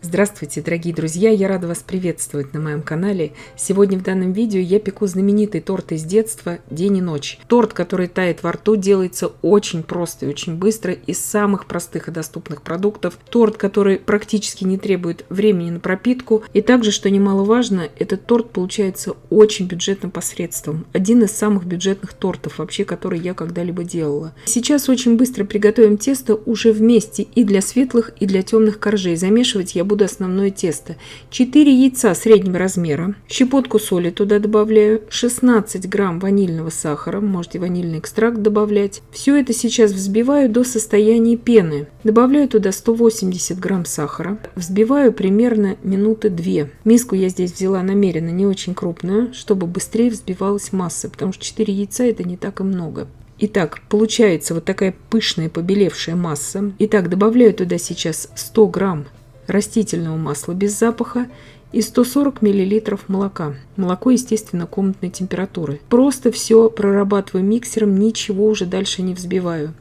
Здравствуйте, дорогие друзья! Я рада вас приветствовать на моем канале. Сегодня в данном видео я пеку знаменитый торт из детства «День и ночь». Торт, который тает во рту, делается очень просто и очень быстро из самых простых и доступных продуктов. Торт, который практически не требует времени на пропитку. И также, что немаловажно, этот торт получается очень бюджетным посредством. Один из самых бюджетных тортов вообще, который я когда-либо делала. Сейчас очень быстро приготовим тесто уже вместе и для светлых, и для темных коржей. Замешивать я буду основное тесто. 4 яйца среднего размера, щепотку соли туда добавляю, 16 грамм ванильного сахара, можете ванильный экстракт добавлять. Все это сейчас взбиваю до состояния пены. Добавляю туда 180 грамм сахара, взбиваю примерно минуты 2. Миску я здесь взяла намеренно не очень крупную, чтобы быстрее взбивалась масса, потому что 4 яйца это не так и много. Итак, получается вот такая пышная побелевшая масса. Итак, добавляю туда сейчас 100 грамм растительного масла без запаха и 140 мл молока. Молоко, естественно, комнатной температуры. Просто все прорабатываю миксером, ничего уже дальше не взбиваю.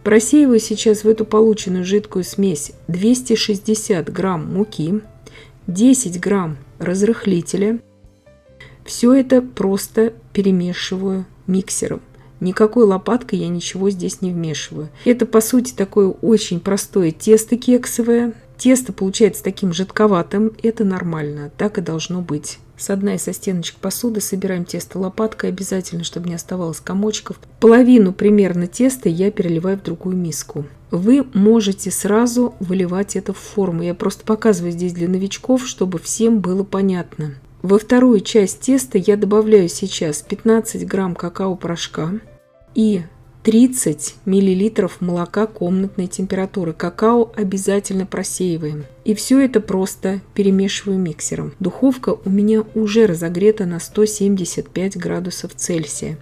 Просеиваю сейчас в эту полученную жидкую смесь 260 грамм муки, 10 грамм разрыхлителя. Все это просто перемешиваю миксером. Никакой лопаткой я ничего здесь не вмешиваю. Это, по сути, такое очень простое тесто кексовое. Тесто получается таким жидковатым. Это нормально, так и должно быть. Со дна и со стеночек посуды собираем тесто лопаткой обязательно, чтобы не оставалось комочков. Половину примерно теста я переливаю в другую миску. Вы можете сразу выливать это в форму. Я просто показываю здесь для новичков, чтобы всем было понятно. Во вторую часть теста я добавляю сейчас 15 грамм какао-порошка и 30 мл молока комнатной температуры. Какао обязательно просеиваем. И все это просто перемешиваю миксером. Духовка у меня уже разогрета на 175 градусов Цельсия.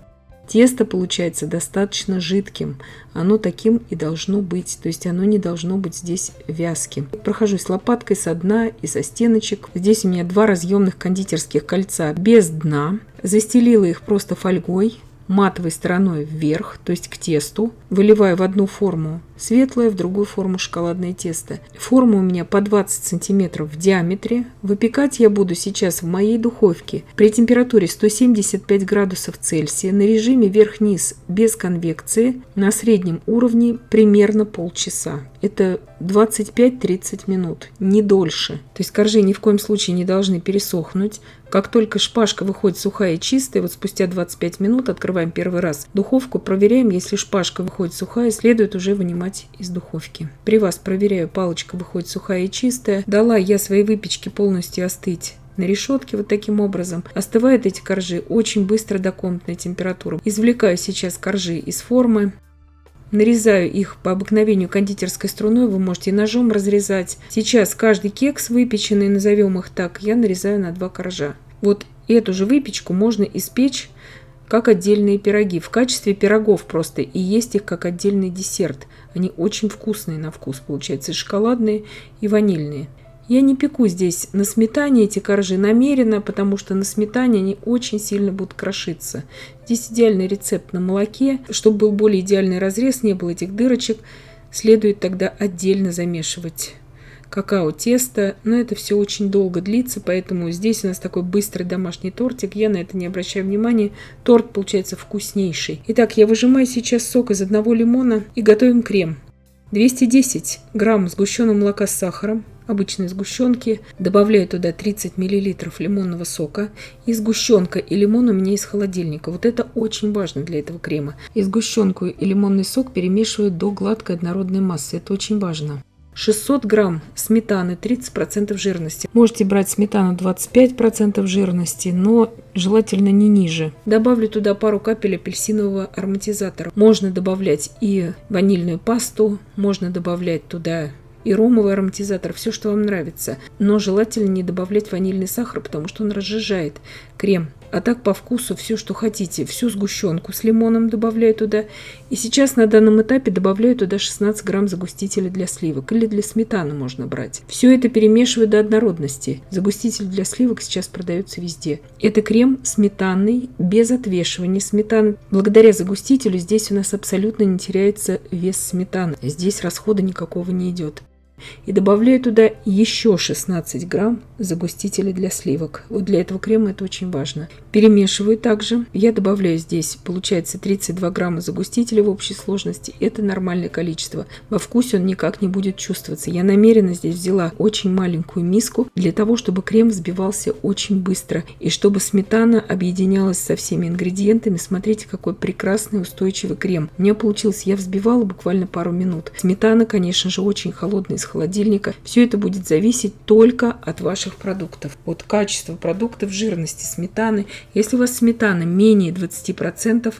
Тесто получается достаточно жидким. Оно таким и должно быть. То есть оно не должно быть здесь вязким. Прохожусь лопаткой со дна и со стеночек. Здесь у меня 2 разъемных кондитерских кольца без дна. Застелила их просто фольгой, матовой стороной вверх, то есть к тесту. Выливаю в одну форму светлое, в другую форму шоколадное тесто. Форма у меня по 20 сантиметров в диаметре. Выпекать я буду сейчас в моей духовке при температуре 175 градусов Цельсия на режиме верх-низ без конвекции на среднем уровне примерно полчаса. Это 25-30 минут, не дольше. То есть коржи ни в коем случае не должны пересохнуть. Как только шпажка выходит сухая и чистая, вот спустя 25 минут открываем первый раз духовку, проверяем, если шпажка выходит сухая, следует уже вынимать из духовки. При вас проверяю, палочка выходит сухая и чистая. Дала я своей выпечке полностью остыть на решетке вот таким образом. Остывают эти коржи очень быстро до комнатной температуры. Извлекаю сейчас коржи из формы. Нарезаю их по обыкновению кондитерской струной, вы можете и ножом разрезать. Сейчас каждый кекс выпеченный, назовем их так, я нарезаю на 2 коржа. Вот эту же выпечку можно испечь как отдельные пироги. В качестве пирогов просто и есть их как отдельный десерт. Они очень вкусные на вкус, получается, и шоколадные, и ванильные. Я не пеку здесь на сметане эти коржи намеренно, потому что на сметане они очень сильно будут крошиться. Здесь идеальный рецепт на молоке. Чтобы был более идеальный разрез, не было этих дырочек, следует тогда отдельно замешивать какао-тесто. Но это все очень долго длится, поэтому здесь у нас такой быстрый домашний тортик. Я на это не обращаю внимания. Торт получается вкуснейший. Итак, я выжимаю сейчас сок из 1 лимона и готовим крем. 210 грамм сгущенного молока с сахаром, обычной сгущенки. Добавляю туда 30 мл лимонного сока. И сгущенка и лимон у меня из холодильника. Вот это очень важно для этого крема. И сгущенку и лимонный сок перемешиваю до гладкой однородной массы. Это очень важно. 600 грамм сметаны, 30% жирности. Можете брать сметану 25% жирности, но желательно не ниже. Добавлю туда пару капель апельсинового ароматизатора. Можно добавлять и ванильную пасту, можно добавлять туда и ромовый ароматизатор, все, что вам нравится. Но желательно не добавлять ванильный сахар, потому что он разжижает крем. А так по вкусу все, что хотите. Всю сгущенку с лимоном добавляю туда. И сейчас на данном этапе добавляю туда 16 грамм загустителя для сливок. Или для сметаны можно брать. Все это перемешиваю до однородности. Загуститель для сливок сейчас продается везде. Это крем сметанный, без отвешивания сметаны. Благодаря загустителю здесь у нас абсолютно не теряется вес сметаны. Здесь расхода никакого не идет. И добавляю туда еще 16 грамм загустителя для сливок. Вот для этого крема это очень важно. Перемешиваю также. Я добавляю здесь, получается, 32 грамма загустителя в общей сложности. Это нормальное количество. Во вкусе он никак не будет чувствоваться. Я намеренно здесь взяла очень маленькую миску для того, чтобы крем взбивался очень быстро и чтобы сметана объединялась со всеми ингредиентами. Смотрите, какой прекрасный устойчивый крем. У меня получилось, я взбивала буквально пару минут. Сметана, конечно же, очень холодная из холодильника. Все это будет зависеть только от ваших продуктов. От качества продуктов, жирности сметаны. Если у вас сметана менее 20%,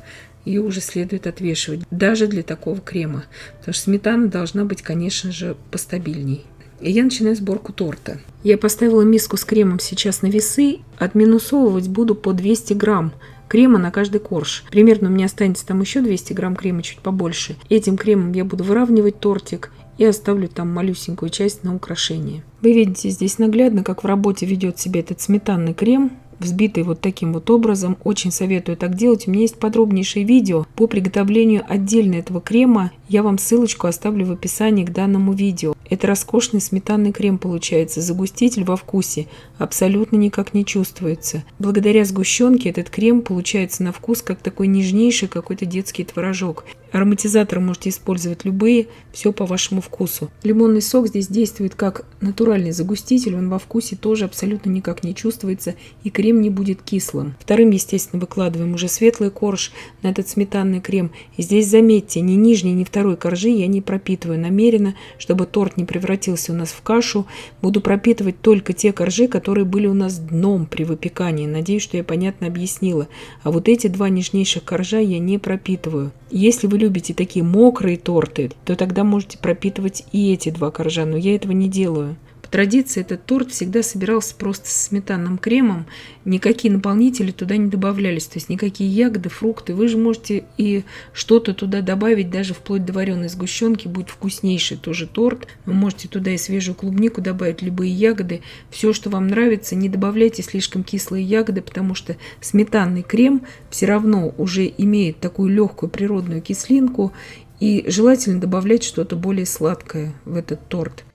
ее уже следует отвешивать, даже для такого крема. Потому что сметана должна быть, конечно же, постабильней. И я начинаю сборку торта. Я поставила миску с кремом сейчас на весы. Отминусовывать буду по 200 грамм крема на каждый корж. Примерно у меня останется там еще 200 грамм крема, чуть побольше. Этим кремом я буду выравнивать тортик и оставлю там малюсенькую часть на украшение. Вы видите здесь наглядно, как в работе ведет себя этот сметанный крем, взбитый вот таким вот образом. Очень советую так делать. У меня есть подробнейшее видео по приготовлению отдельно этого крема. Я вам ссылочку оставлю в описании к данному видео. Это роскошный сметанный крем получается. Загуститель во вкусе абсолютно никак не чувствуется. Благодаря сгущенке этот крем получается на вкус как такой нежнейший какой-то детский творожок. Ароматизаторы можете использовать любые, все по вашему вкусу. Лимонный сок здесь действует как натуральный загуститель, он во вкусе тоже абсолютно никак не чувствуется, и крем не будет кислым. Вторым, естественно, выкладываем уже светлый корж на этот сметанный крем. И здесь заметьте, ни нижний, ни второй коржи я не пропитываю намеренно, чтобы торт не превратился у нас в кашу. Буду пропитывать только те коржи, которые были у нас дном при выпекании. Надеюсь, что я понятно объяснила. А вот эти два нежнейших коржа я не пропитываю. Если вы любите такие мокрые торты, то тогда можете пропитывать и эти два коржа, но я этого не делаю. По традиции этот торт всегда собирался просто с сметанным кремом, никакие наполнители туда не добавлялись, то есть никакие ягоды, фрукты. Вы же можете и что-то туда добавить, даже вплоть до вареной сгущенки, будет вкуснейший тоже торт. Вы можете туда и свежую клубнику добавить, любые ягоды, все, что вам нравится. Не добавляйте слишком кислые ягоды, потому что сметанный крем все равно уже имеет такую легкую природную кислинку, и желательно добавлять что-то более сладкое в этот торт.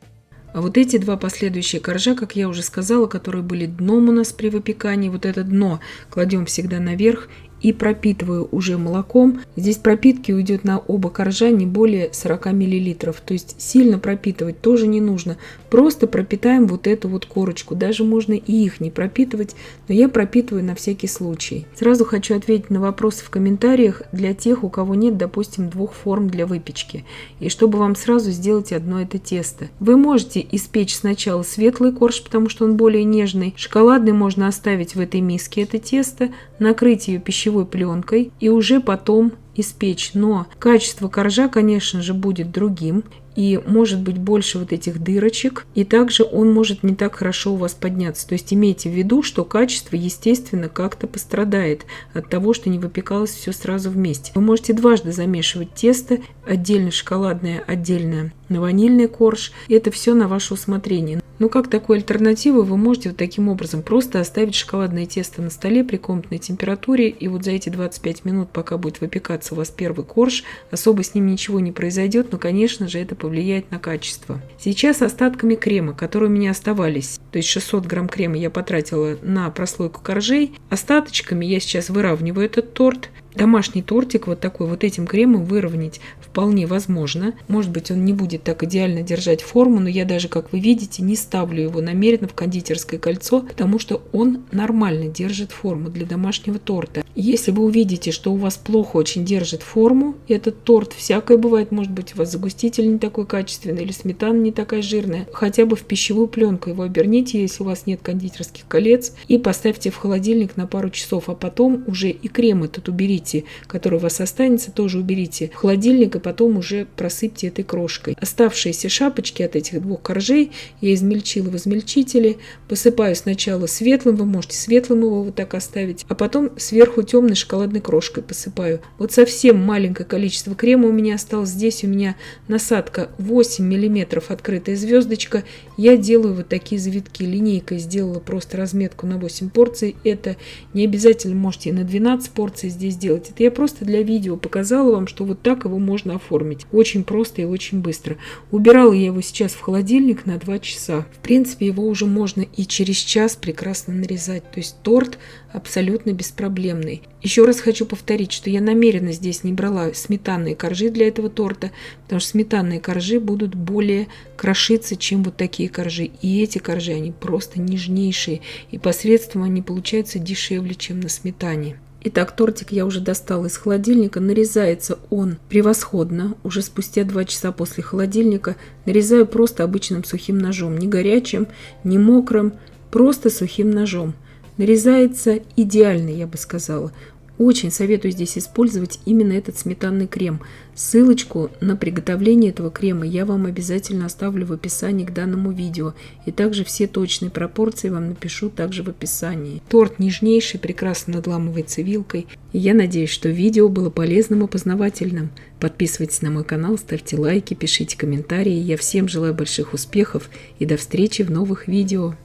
А вот эти два последующие коржа, как я уже сказала, которые были дном у нас при выпекании, вот это дно кладем всегда наверх и пропитываю уже молоком. Здесь пропитки уйдет на оба коржа не более 40 мл. То есть сильно пропитывать тоже не нужно. Просто пропитаем вот эту вот корочку. Даже можно и их не пропитывать, но я пропитываю на всякий случай. Сразу хочу ответить на вопросы в комментариях для тех, у кого нет, допустим, двух форм для выпечки. И чтобы вам сразу сделать одно это тесто. Вы можете испечь сначала светлый корж, потому что он более нежный. Шоколадный можно оставить в этой миске это тесто, накрыть ее пищевой пленкой и уже потом испечь. Но качество коржа, конечно же, будет другим. И может быть больше вот этих дырочек. И также он может не так хорошо у вас подняться. То есть имейте в виду, что качество, естественно, как-то пострадает от того, что не выпекалось все сразу вместе. Вы можете дважды замешивать тесто. Отдельно шоколадное, отдельно на ванильный корж. Это все на ваше усмотрение. Но как такую альтернативу вы можете вот таким образом просто оставить шоколадное тесто на столе при комнатной температуре. И вот за эти 25 минут, пока будет выпекаться у вас первый корж, особо с ним ничего не произойдет. Но, конечно же, это повлияет на качество. Сейчас остатками крема, которые у меня оставались, то есть 600 грамм крема я потратила на прослойку коржей, остаточками я сейчас выравниваю этот торт. Домашний тортик вот такой вот этим кремом выровнять вполне возможно. Может быть, он не будет так идеально держать форму, но я даже, как вы видите, не ставлю его намеренно в кондитерское кольцо, потому что он нормально держит форму для домашнего торта. Если вы увидите, что у вас плохо очень держит форму этот торт, всякое бывает, может быть, у вас загуститель не такой качественный или сметана не такая жирная, хотя бы в пищевую пленку его оберните, если у вас нет кондитерских колец, и поставьте в холодильник на пару часов, а потом уже и крем этот уберите, который у вас останется, тоже уберите в холодильник, и потом уже просыпьте этой крошкой. Оставшиеся шапочки от этих двух коржей я измельчила в измельчителе, посыпаю сначала светлым, вы можете светлым его вот так оставить, а потом сверху темной шоколадной крошкой посыпаю. Вот совсем маленькое количество крема у меня осталось. Здесь у меня насадка 8 мм, открытая звездочка. Я делаю вот такие завитки линейкой, сделала просто разметку на 8 порций. Это не обязательно, можете и на 12 порций здесь делать. сделать. Это я просто для видео показала вам, что вот так его можно оформить. Очень просто и очень быстро. Убирала я его сейчас в холодильник на 2 часа. В принципе, его уже можно и через час прекрасно нарезать. То есть торт абсолютно беспроблемный. Еще раз хочу повторить, что я намеренно здесь не брала сметанные коржи для этого торта, потому что сметанные коржи будут более крошиться, чем вот такие коржи. И эти коржи, они просто нежнейшие, и посредством они получаются дешевле, чем на сметане. Итак, тортик я уже достала из холодильника. Нарезается он превосходно. Уже спустя 2 часа после холодильника нарезаю просто обычным сухим ножом. Не горячим, не мокрым, просто сухим ножом. Нарезается идеально, я бы сказала. Очень советую здесь использовать именно этот сметанный крем. Ссылочку на приготовление этого крема я вам обязательно оставлю в описании к данному видео. И также все точные пропорции вам напишу также в описании. Торт нежнейший, прекрасно надламывается вилкой. И я надеюсь, что видео было полезным и познавательным. Подписывайтесь на мой канал, ставьте лайки, пишите комментарии. Я всем желаю больших успехов и до встречи в новых видео.